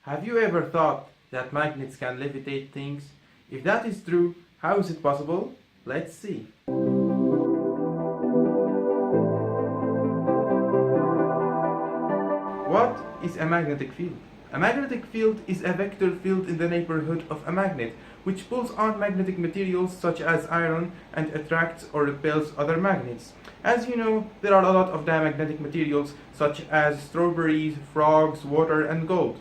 Have you ever thought that magnets can levitate things? If that is true, how is it possible? Let's see. What is a magnetic field? A magnetic field is a vector field in the neighborhood of a magnet, which pulls on magnetic materials such as iron and attracts or repels other magnets. As you know, there are a lot of diamagnetic materials such as strawberries, frogs, water, and gold.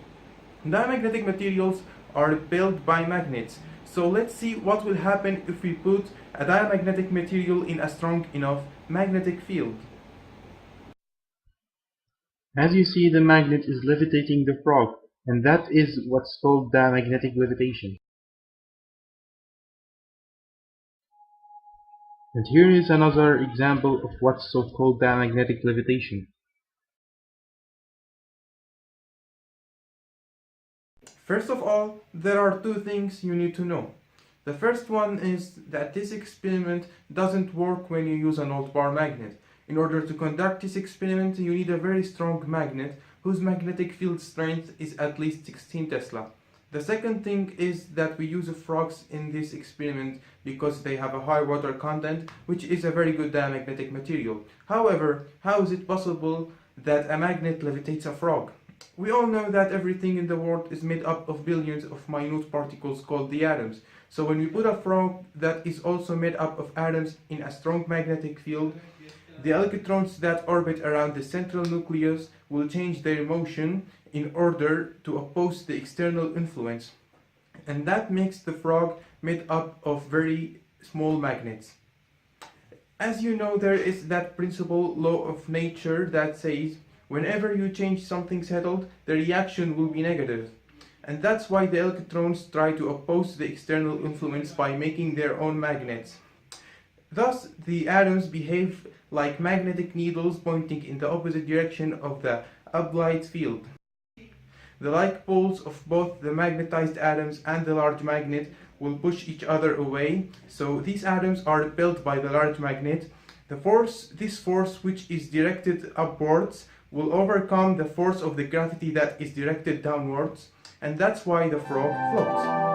Diamagnetic materials are repelled by magnets. So let's see what will happen if we put a diamagnetic material in a strong enough magnetic field. As you see, the magnet is levitating the frog, and that is what's called diamagnetic levitation. And here is another example of what's so-called diamagnetic levitation. First of all, there are two things you need to know. The first one is that this experiment doesn't work when you use an old bar magnet. In order to conduct this experiment, you need a very strong magnet whose magnetic field strength is at least 16 Tesla. The second thing is that we use frogs in this experiment because they have a high water content, which is a very good diamagnetic material. However, how is it possible that a magnet levitates a frog? We all know that everything in the world is made up of billions of minute particles called the atoms. So when we put a frog that is also made up of atoms in a strong magnetic field, the electrons that orbit around the central nucleus will change their motion in order to oppose the external influence. And that makes the frog made up of very small magnets. As you know, there is that principle law of nature that says whenever you change something settled, the reaction will be negative. And that's why the electrons try to oppose the external influence by making their own magnets. Thus, the atoms behave like magnetic needles pointing in the opposite direction of the applied field. The like poles of both the magnetized atoms and the large magnet will push each other away, so these atoms are repelled by the large magnet. This force which is directed upwards will overcome the force of the gravity that is directed downwards, and that's why the frog floats.